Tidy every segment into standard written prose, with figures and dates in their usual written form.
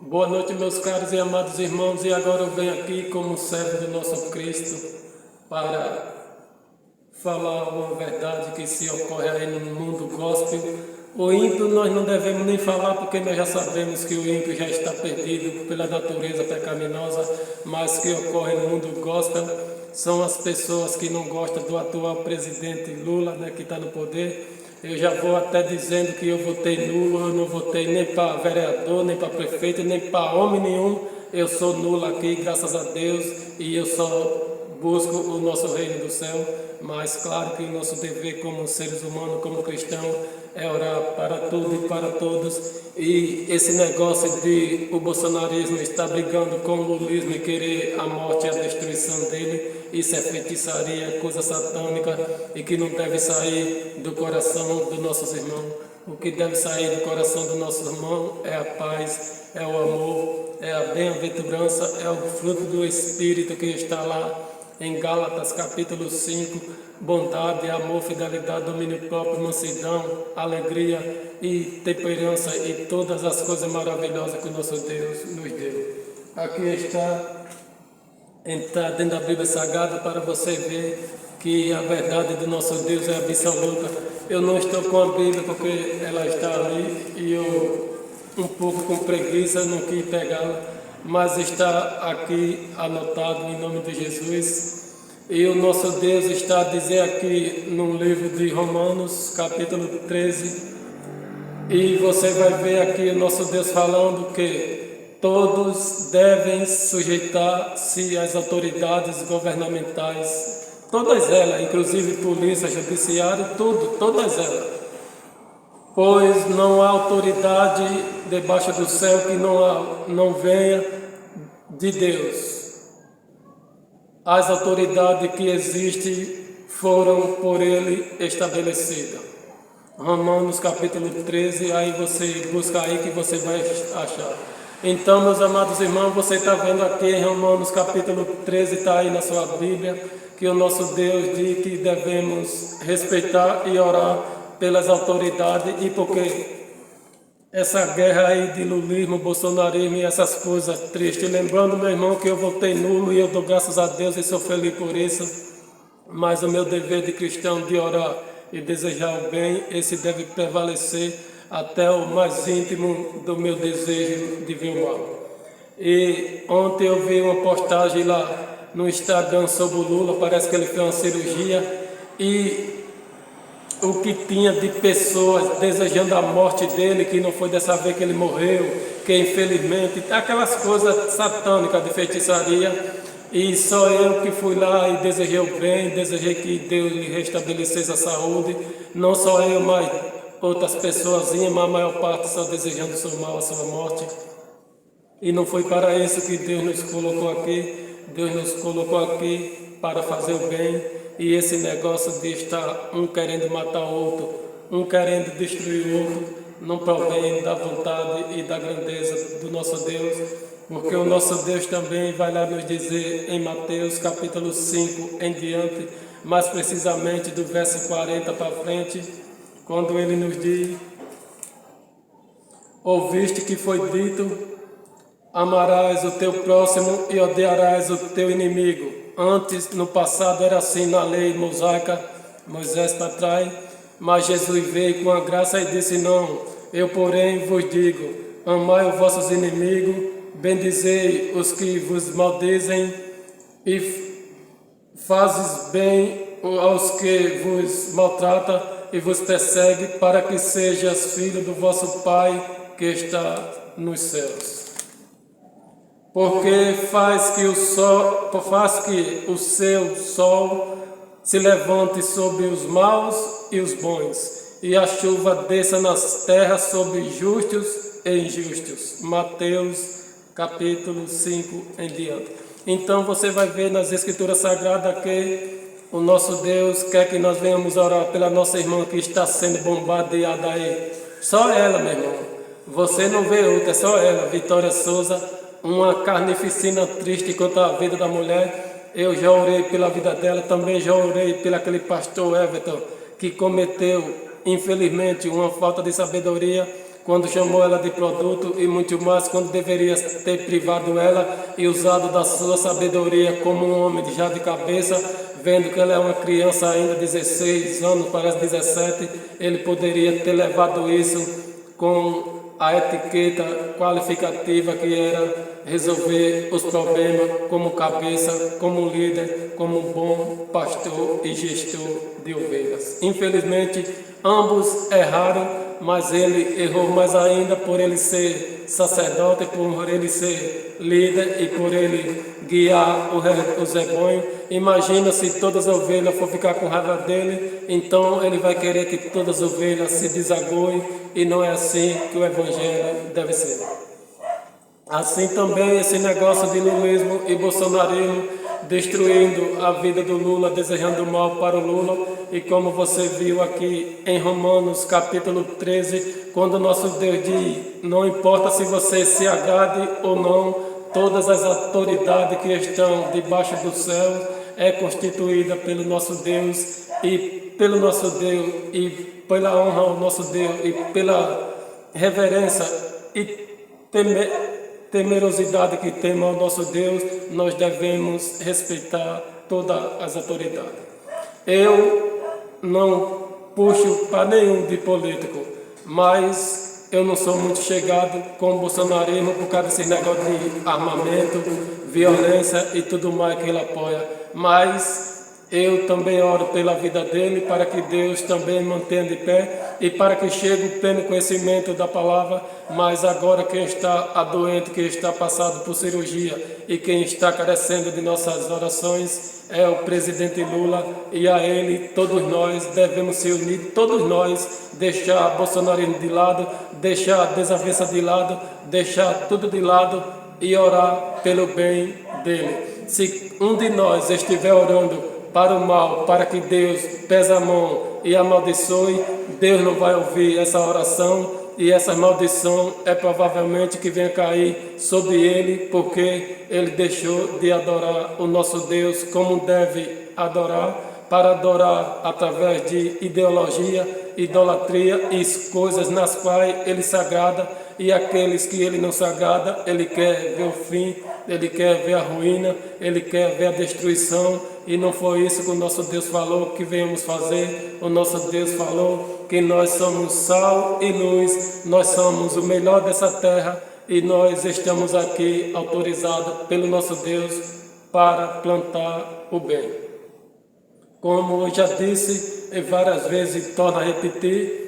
Boa noite, meus caros e amados irmãos, e agora eu venho aqui como servo do nosso Cristo para falar uma verdade que se ocorre aí no mundo gospel. O ímpio nós não devemos nem falar, porque nós já sabemos que o ímpio já está perdido pela natureza pecaminosa, mas que ocorre no mundo gospel são as pessoas que não gostam do atual presidente Lula, né, que está no poder. Eu já vou até dizendo que eu votei nulo, eu não votei nem para vereador, nem para prefeito, nem para homem nenhum. Eu sou nulo aqui, graças a Deus, e eu só busco o nosso reino do céu. Mas claro que o nosso dever como seres humanos, como cristãos, é orar para tudo e para todos. E esse negócio de o bolsonarismo estar brigando com o lulismo e querer a morte e a destruição dele, isso é feitiçaria, coisa satânica e que não deve sair do coração dos nossos irmãos. O que deve sair do coração do nosso irmão é a paz, é o amor, é a bem-aventurança, é o fruto do Espírito que está lá em Gálatas capítulo 5, bondade, amor, fidelidade, domínio próprio, mansidão, alegria e temperança e todas as coisas maravilhosas que o nosso Deus nos deu. Aqui está dentro da Bíblia Sagrada para você ver que a verdade do nosso Deus é absoluta. Eu não estou com a Bíblia porque ela está ali e eu um pouco com preguiça não quis pegá-la, mas está aqui anotado em nome de Jesus. E o nosso Deus está a dizer aqui no livro de Romanos, capítulo 13, e você vai ver aqui o nosso Deus falando que todos devem sujeitar-se às autoridades governamentais, todas elas, inclusive polícia, judiciário, todas elas. Pois não há autoridade debaixo do céu que não venha de Deus. As autoridades que existem foram por ele estabelecidas. Romanos capítulo 13, aí você busca aí que você vai achar. Então, meus amados irmãos, você está vendo aqui em Romanos capítulo 13, está aí na sua Bíblia, que o nosso Deus diz que devemos respeitar e orar pelas autoridades, e porque essa guerra aí de lulismo, bolsonarismo e essas coisas tristes. Lembrando, meu irmão, que eu votei nulo e eu dou graças a Deus e sou feliz por isso. Mas o meu dever de cristão de orar e desejar o bem, esse deve prevalecer até o mais íntimo do meu desejo de ver o mal. E ontem eu vi uma postagem lá no Instagram sobre o Lula, parece que ele fez uma cirurgia e o que tinha de pessoas desejando a morte dele, que não foi dessa vez que ele morreu, que infelizmente, aquelas coisas satânicas de feitiçaria, e só eu que fui lá e desejei o bem, desejei que Deus lhe restabelecesse a saúde, não só eu, mas outras pessoas, mas a maior parte só desejando o seu mal, a sua morte. E não foi para isso que Deus nos colocou aqui. Deus nos colocou aqui para fazer o bem. E esse negócio de estar um querendo matar o outro, um querendo destruir o outro, não provém da vontade e da grandeza do nosso Deus. Porque o nosso Deus também vai lá nos dizer em Mateus capítulo 5 em diante, mais precisamente do verso 40 para frente, quando ele nos diz: ouviste que foi dito, amarás o teu próximo e odiarás o teu inimigo. Antes, no passado, era assim na lei mosaica, Moisés para trás, mas Jesus veio com a graça e disse: não, eu porém vos digo, amai os vossos inimigos, bendizei os que vos maldizem e fazes bem aos que vos maltratam e vos perseguem, para que sejas filho do vosso Pai que está nos céus. Porque faz que o seu sol se levante sobre os maus e os bons, e a chuva desça nas terras sobre justos e injustos. Mateus capítulo 5 em diante. Então você vai ver nas Escrituras Sagradas que o nosso Deus quer que nós venhamos orar pela nossa irmã que está sendo bombardeada aí. Só ela, meu irmão. Você não vê outra, é só ela, Vitória Souza. Uma carnificina triste contra a vida da mulher. Eu já orei pela vida dela, também já orei pelo aquele pastor Everton, que cometeu, infelizmente, uma falta de sabedoria quando chamou ela de produto e muito mais quando deveria ter privado ela e usado da sua sabedoria como um homem já de cabeça, vendo que ela é uma criança ainda, 16 anos, parece 17, ele poderia ter levado isso com a etiqueta qualificativa que era resolver os problemas como cabeça, como líder, como bom pastor e gestor de ovelhas. Infelizmente, ambos erraram, mas ele errou mais ainda por ele ser sacerdote, por ele ser líder e por ele guiar os rebanhos. Imagina se todas as ovelhas for ficar com raiva dele, então ele vai querer que todas as ovelhas se desagoem, e não é assim que o evangelho deve ser. Assim também esse negócio de lulismo e bolsonarismo destruindo a vida do Lula, desejando mal para o Lula, e como você viu aqui em Romanos capítulo 13, quando nosso Deus diz, não importa se você se agrade ou não, todas as autoridades que estão debaixo do céu é constituída pelo nosso Deus e pela honra ao nosso Deus e pela reverência e temerosidade que temos ao nosso Deus, nós devemos respeitar todas as autoridades. Eu não puxo para nenhum de político, mas eu não sou muito chegado com o bolsonarismo por causa desse negócio de armamento, violência e tudo mais que ele apoia. Mas eu também oro pela vida dele, para que Deus também mantenha de pé e para que chegue o pleno conhecimento da palavra. Mas agora quem está doente, quem está passado por cirurgia e quem está carecendo de nossas orações é o presidente Lula, e a ele todos nós devemos se unir, todos nós deixar bolsonarismo de lado, deixar a desavença de lado, deixar tudo de lado e orar pelo bem dele. Se um de nós estiver orando para o mal, para que Deus pese a mão e amaldiçoe, Deus não vai ouvir essa oração, e essa maldição é provavelmente que venha cair sobre ele, porque ele deixou de adorar o nosso Deus como deve adorar, para adorar através de ideologia, idolatria e coisas nas quais ele se agrada, e aqueles que ele não se agrada, ele quer ver o fim, ele quer ver a ruína, ele quer ver a destruição, e não foi isso que o nosso Deus falou que venhamos fazer. O nosso Deus falou que nós somos sal e luz, nós somos o melhor dessa terra, e nós estamos aqui autorizados pelo nosso Deus para plantar o bem. Como eu já disse e várias vezes, torno a repetir,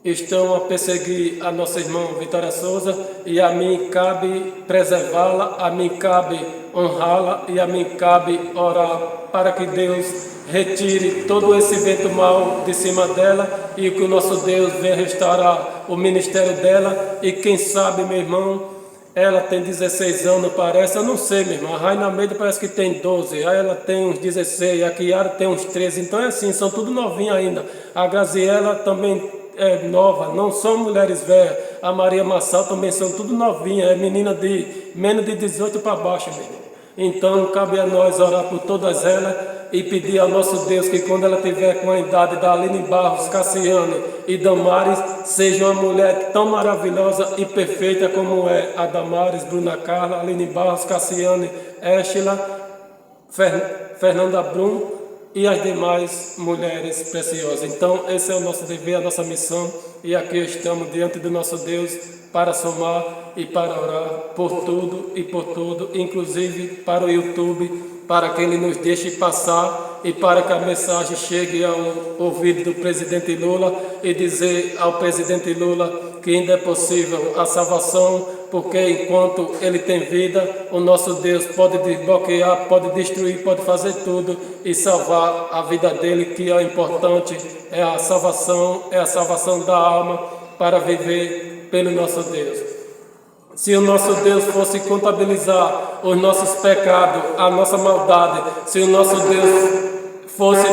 estão a perseguir a nossa irmã Vitória Souza, e a mim cabe preservá-la, a mim cabe honrá-la, e a mim cabe orar para que Deus retire todo esse vento mau de cima dela, e que o nosso Deus venha restaurar o ministério dela. E quem sabe, meu irmão, ela tem 16 anos, parece, eu não sei, meu irmão, a Raina Almeida parece que tem 12, aí ela tem uns 16, a Kiara tem uns 13, então é assim, são tudo novinhos ainda. A Graziela também é nova, não são mulheres velhas. A Maria Massal também são tudo novinha, é menina de menos de 18 para baixo, meu irmão. Então cabe a nós orar por todas elas e pedir ao nosso Deus que quando ela tiver com a idade da Aline Barros, Cassiane e Damares, seja uma mulher tão maravilhosa e perfeita como é a Damares, Bruna Carla, Aline Barros, Cassiane, Éshila, Fernanda Brum e as demais mulheres preciosas. Então esse é o nosso dever, a nossa missão, e aqui estamos diante do nosso Deus para somar e para orar por tudo e por tudo, inclusive para o YouTube, para que ele nos deixe passar e para que a mensagem chegue ao ouvido do presidente Lula, e dizer ao presidente Lula que ainda é possível a salvação, porque enquanto ele tem vida, o nosso Deus pode desbloquear, pode destruir, pode fazer tudo e salvar a vida dele, que é o importante, é a salvação da alma para viver pelo nosso Deus. Se o nosso Deus fosse contabilizar os nossos pecados, a nossa maldade, se o nosso Deus fosse,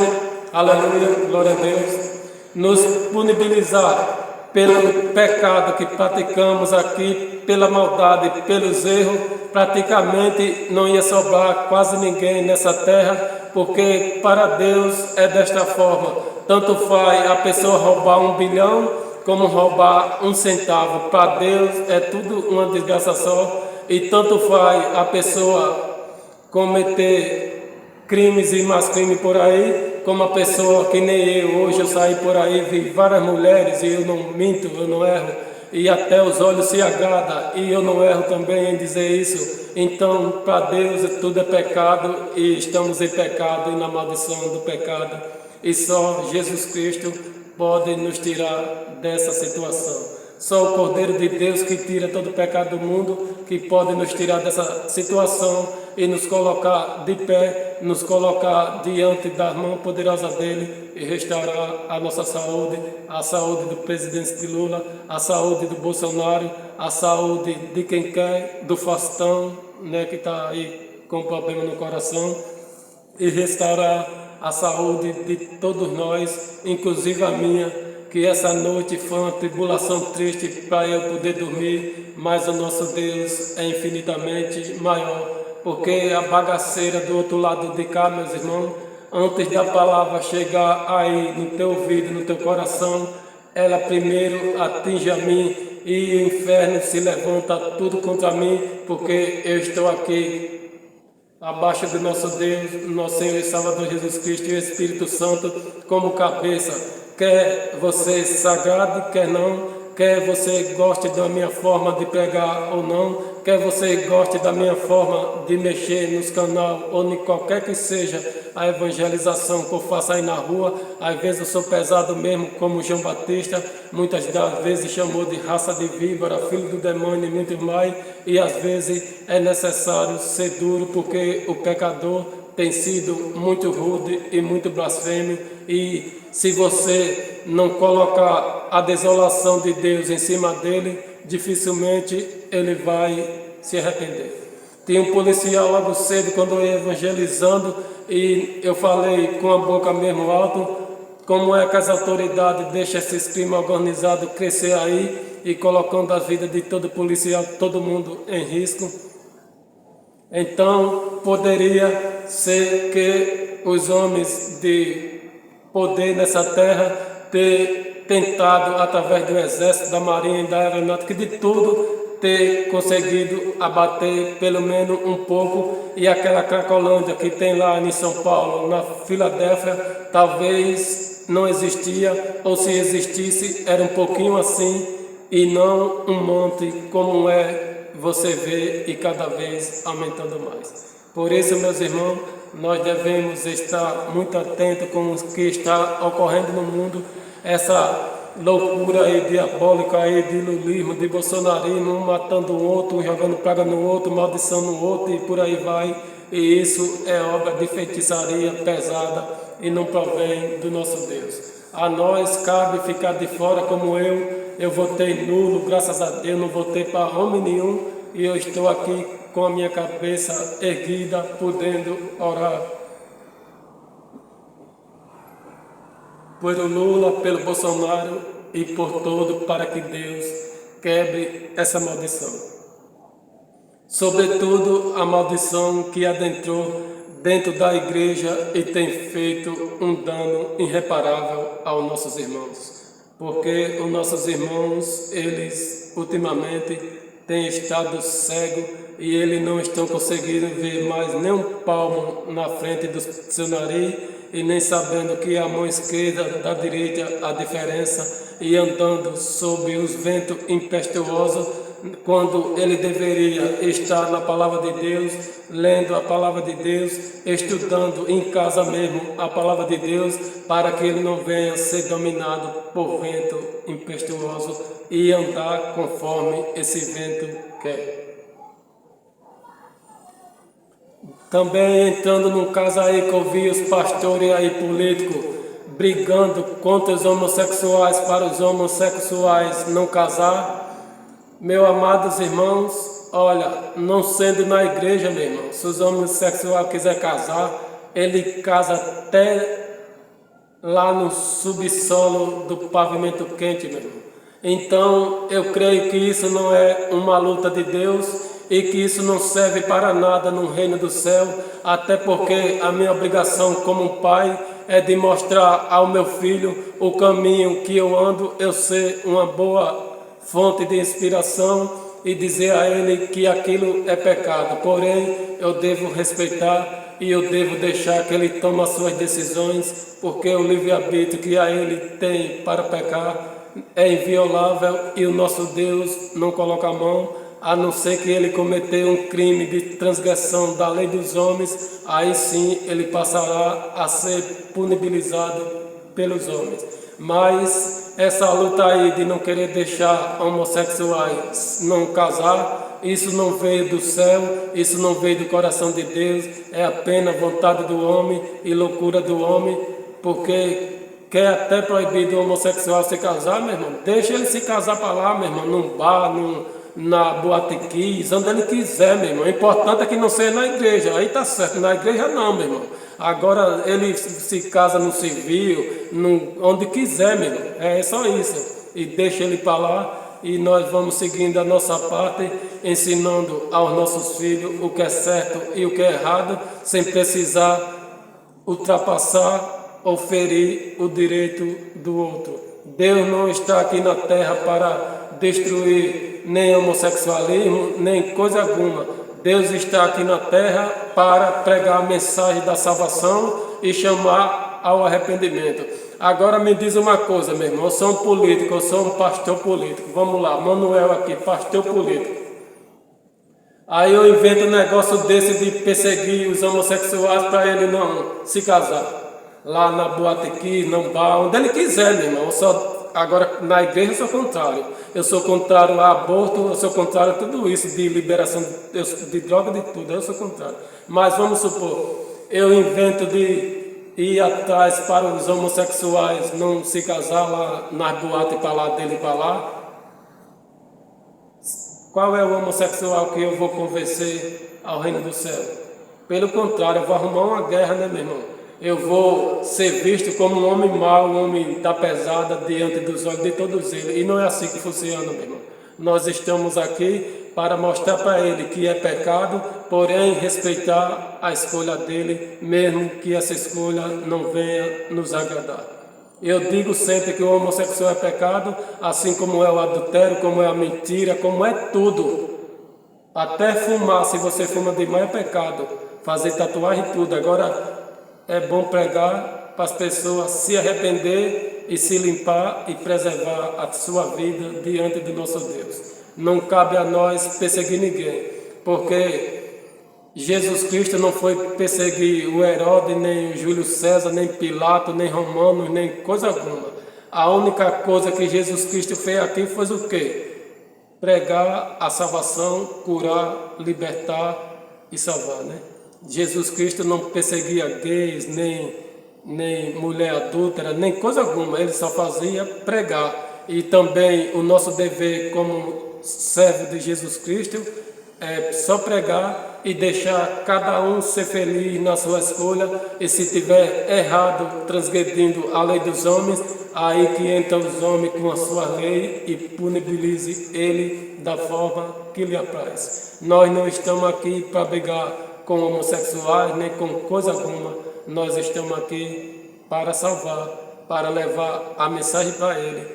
aleluia, glória a Deus, nos punibilizar pelo pecado que praticamos aqui, pela maldade, pelos erros, praticamente não ia sobrar quase ninguém nessa terra, porque para Deus é desta forma. Tanto faz a pessoa roubar 1 bilhão, como roubar um centavo. Para Deus é tudo uma desgraça só, e tanto faz a pessoa cometer crimes e mais crimes por aí, como a pessoa que nem eu. Hoje eu saí por aí, vi várias mulheres, e eu não minto, eu não erro, e até os olhos se agradam, e eu não erro também em dizer isso. Então, para Deus tudo é pecado, e estamos em pecado e na maldição do pecado, e só Jesus Cristo pode nos tirar dessa situação. Só o Cordeiro de Deus, que tira todo o pecado do mundo, que pode nos tirar dessa situação e nos colocar de pé, nos colocar diante da mão poderosa dele e restaurar a nossa saúde, a saúde do presidente Lula, a saúde do Bolsonaro, a saúde de quem quer, do Faustão, né, que está aí com problema no coração, e restaurar a saúde de todos nós, inclusive a minha, que essa noite foi uma tribulação triste para eu poder dormir, mas o nosso Deus é infinitamente maior, porque a bagaceira do outro lado de cá, meus irmãos, antes da palavra chegar aí no teu ouvido, no teu coração, ela primeiro atinge a mim, e o inferno se levanta tudo contra mim, porque eu estou aqui abaixo do nosso Deus, nosso Senhor e Salvador Jesus Cristo e o Espírito Santo como cabeça. Quer você se agrade, quer não, quer você goste da minha forma de pregar ou não, quer você goste da minha forma de mexer nos canais ou em qualquer que seja a evangelização que eu faço aí na rua. Às vezes eu sou pesado mesmo, como João Batista, muitas das vezes chamou de raça de víbora, filho do demônio e muito mais, e às vezes é necessário ser duro, porque o pecador tem sido muito rude e muito blasfemo, e se você não colocar a desolação de Deus em cima dele, dificilmente ele vai se arrepender. Tinha um policial logo cedo, quando eu ia evangelizando, e eu falei com a boca mesmo alto, como é que as autoridades deixam esses crimes organizados crescer aí, e colocando a vida de todo policial, todo mundo em risco. Então, poderia ser que os homens de poder nessa terra ter tentado, através do exército, da marinha e da aeronáutica, de tudo, ter conseguido abater pelo menos um pouco, e aquela Cracolândia que tem lá em São Paulo, na Filadélfia, talvez não existia, ou se existisse, era um pouquinho assim, e não um monte como você vê, e cada vez aumentando mais. Por isso, meus irmãos, nós devemos estar muito atentos com o que está ocorrendo no mundo, essa loucura aí diabólica aí de lulismo, de bolsonarismo, um matando o outro, um jogando praga no outro, maldição no outro, e por aí vai. E isso é obra de feitiçaria pesada e não provém do nosso Deus. A nós cabe ficar de fora, como eu votei nulo, graças a Deus, não votei para homem nenhum, e eu estou aqui com a minha cabeça erguida, podendo orar pelo Lula, pelo Bolsonaro e por todo, para que Deus quebre essa maldição. Sobretudo a maldição que adentrou dentro da igreja e tem feito um dano irreparável aos nossos irmãos. Porque os nossos irmãos, eles ultimamente têm estado cegos, e eles não estão conseguindo ver mais nem um palmo na frente do seu nariz, e nem sabendo que a mão esquerda da direita a diferença, e andando sob os ventos impetuosos, quando ele deveria estar na palavra de Deus, lendo a palavra de Deus, estudando em casa mesmo a palavra de Deus, para que ele não venha ser dominado por vento impetuoso e andar conforme esse vento quer. Também entrando num caso aí que eu vi os pastores aí políticos brigando contra os homossexuais, para os homossexuais não casar. Meus amados irmãos, olha, não sendo na igreja, meu irmão, se os homossexuais quiser casar, ele casa até lá no subsolo do pavimento quente, meu irmão. Então, eu creio que isso não é uma luta de Deus, e que isso não serve para nada no reino do céu, até porque a minha obrigação como um pai é de mostrar ao meu filho o caminho que eu ando, eu ser uma boa fonte de inspiração e dizer a ele que aquilo é pecado. Porém, eu devo respeitar e eu devo deixar que ele tome as suas decisões, porque o livre-arbítrio que a ele tem para pecar é inviolável e o nosso Deus não coloca a mão, a não ser que ele cometeu um crime de transgressão da lei dos homens, aí sim ele passará a ser punibilizado pelos homens. Mas essa luta aí de não querer deixar homossexuais não casar, isso não veio do céu, isso não veio do coração de Deus, é apenas vontade do homem e loucura do homem, porque quer até proibir do homossexual se casar, meu irmão, deixa ele se casar para lá, meu irmão, num bar, na boate kiss, onde ele quiser, meu irmão. O importante é que não seja na igreja, aí tá certo, na igreja não, meu irmão. Agora ele se casa no civil, onde quiser, meu irmão, é só isso. E deixa ele para lá e nós vamos seguindo a nossa parte, ensinando aos nossos filhos o que é certo e o que é errado, sem precisar ultrapassar ou ferir o direito do outro. Deus não está aqui na terra para destruir nem homossexualismo, nem coisa alguma. Deus está aqui na terra para pregar a mensagem da salvação e chamar ao arrependimento. Agora me diz uma coisa, meu irmão, eu sou um político, eu sou um pastor político. Vamos lá, Manuel aqui, pastor político. Aí eu invento um negócio desse de perseguir os homossexuais para ele não se casar. Lá na boate aqui, no bar, onde ele quiser, meu irmão. Agora, na igreja eu sou contrário. Eu sou contrário a aborto, eu sou contrário a tudo isso, de liberação de droga, de tudo, eu sou contrário. Mas vamos supor, eu invento de ir atrás para os homossexuais não se casar lá nas boates para lá, dele para lá. Qual é o homossexual que eu vou convencer ao reino do céu? Pelo contrário, eu vou arrumar uma guerra, né, meu irmão? Eu vou ser visto como um homem mau, um homem da pesada diante dos olhos de todos eles. E não é assim que funciona, meu irmão. Nós estamos aqui para mostrar para ele que é pecado, porém respeitar a escolha dele, mesmo que essa escolha não venha nos agradar. Eu digo sempre que o homossexual é pecado, assim como é o adultério, como é a mentira, como é tudo. Até fumar, se você fuma demais, é pecado. Fazer tatuagem e tudo. Agora, é bom pregar para as pessoas se arrepender e se limpar e preservar a sua vida diante do nosso Deus. Não cabe a nós perseguir ninguém, porque Jesus Cristo não foi perseguir o Herodes, nem o Júlio César, nem Pilato, nem Romanos, nem coisa alguma. A única coisa que Jesus Cristo fez aqui foi o quê? Pregar a salvação, curar, libertar e salvar, né? Jesus Cristo não perseguia gays, nem mulher adúltera, nem coisa alguma. Ele só fazia pregar. E também o nosso dever como servo de Jesus Cristo é só pregar e deixar cada um ser feliz na sua escolha. E se tiver errado, transgredindo a lei dos homens, aí que entra os homens com a sua lei e punibilize ele da forma que lhe apraz. Nós não estamos aqui para brigar com homossexuais, nem com coisa alguma. Nós estamos aqui para salvar, para levar a mensagem para ele,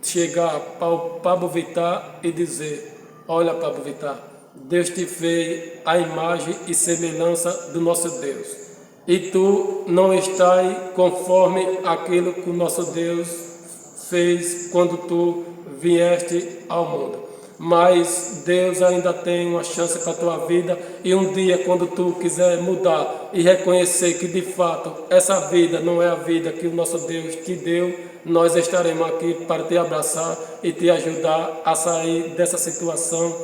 chegar para o Pablo Vittar e dizer: olha, Pablo Vittar, Deus te fez a imagem e semelhança do nosso Deus, e tu não estás conforme aquilo que o nosso Deus fez quando tu vieste ao mundo. Mas Deus ainda tem uma chance para a tua vida, e um dia, quando tu quiser mudar e reconhecer que de fato essa vida não é a vida que o nosso Deus te deu, nós estaremos aqui para te abraçar e te ajudar a sair dessa situação,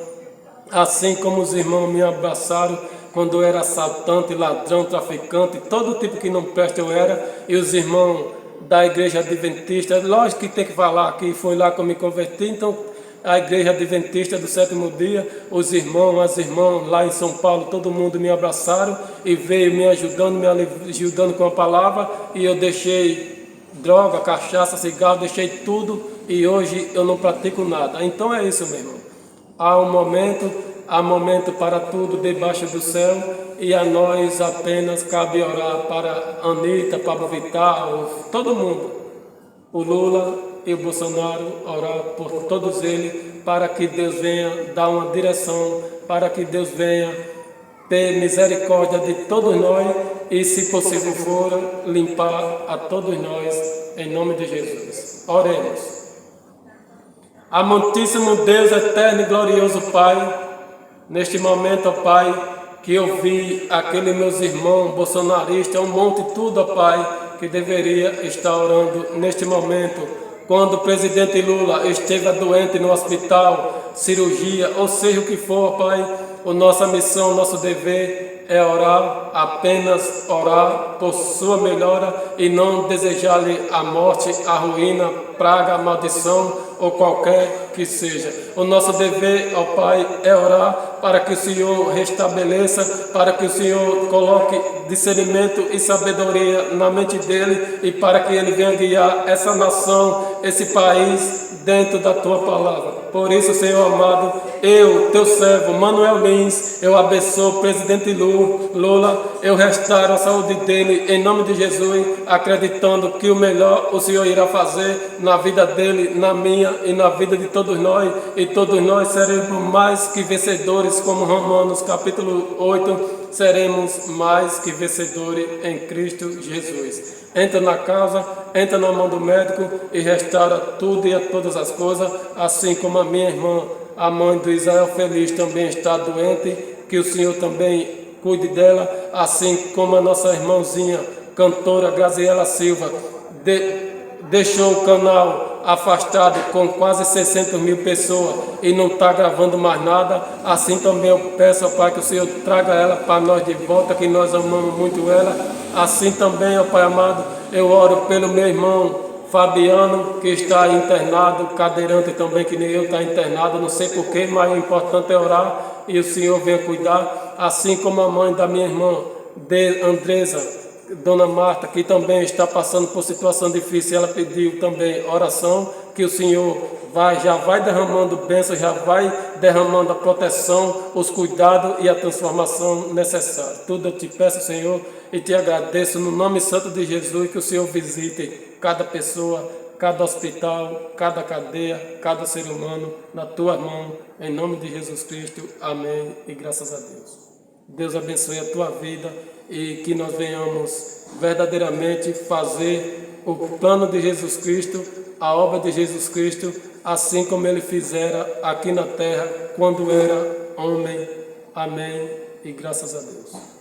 assim como os irmãos me abraçaram quando eu era assaltante, ladrão, traficante, todo tipo que não presta eu era, e os irmãos da igreja adventista, lógico que tem que falar que foi lá que eu me converti, então a igreja adventista do sétimo dia, os irmãos, as irmãs lá em São Paulo, todo mundo me abraçaram e veio me ajudando com a palavra, e eu deixei droga, cachaça, cigarro, deixei tudo, e hoje eu não pratico nada. Então é isso, meu irmão. Há um momento, há momento para tudo debaixo do céu, e a nós apenas cabe orar para Anitta, Pablo Vittar, todo mundo, o Lula e o Bolsonaro, orar por todos eles, para que Deus venha dar uma direção, para que Deus venha ter misericórdia de todos nós e, se possível for, limpar a todos nós, em nome de Jesus. Oremos. Amantíssimo Deus, eterno e glorioso Pai, neste momento, ó Pai, que eu vi aqueles meus irmãos bolsonaristas, um monte de tudo, ó Pai, que deveria estar orando neste momento, quando o presidente Lula esteve doente no hospital, cirurgia, ou seja o que for, ó Pai, a nossa missão, nosso dever é orar, apenas orar por sua melhora e não desejar-lhe a morte, a ruína, praga, a maldição ou qualquer que seja. O nosso dever, ó Pai, é orar para que o Senhor restabeleça, para que o Senhor coloque discernimento e sabedoria na mente dele e para que ele venha guiar essa nação, esse país dentro da tua palavra. Por isso, Senhor amado, eu, teu servo, Manuel Lins, eu abençoo o presidente Lula, eu restauro a saúde dele, em nome de Jesus, acreditando que o melhor o Senhor irá fazer na vida dele, na minha e na vida de todos nós, e todos nós seremos mais que vencedores, como Romanos capítulo 8, seremos mais que vencedores em Cristo Jesus. Entra na casa, entra na mão do médico e restaura tudo e a todas as coisas, assim como a minha irmã, a mãe do Israel Feliz, também está doente, que o Senhor também cuide dela, assim como a nossa irmãzinha, cantora Graziela Silva, deixou o canal afastado com quase 600 mil pessoas e não está gravando mais nada. Assim também eu peço ao Pai que o Senhor traga ela para nós de volta, que nós amamos muito ela. Assim também, ó Pai amado, eu oro pelo meu irmão Fabiano, que está internado, cadeirante também, que nem eu, está internado, não sei porquê, mas o importante é orar e o Senhor venha cuidar. Assim como a mãe da minha irmã, Andresa, Dona Marta, que também está passando por situação difícil, ela pediu também oração, que o Senhor já vai derramando bênção, já vai derramando a proteção, os cuidados e a transformação necessária. Tudo eu te peço, Senhor, e te agradeço no nome santo de Jesus, que o Senhor visite cada pessoa, cada hospital, cada cadeia, cada ser humano, na tua mão, em nome de Jesus Cristo. Amém e graças a Deus. Deus abençoe a tua vida e que nós venhamos verdadeiramente fazer o plano de Jesus Cristo, a obra de Jesus Cristo, assim como ele fizera aqui na terra quando era homem. Amém e graças a Deus.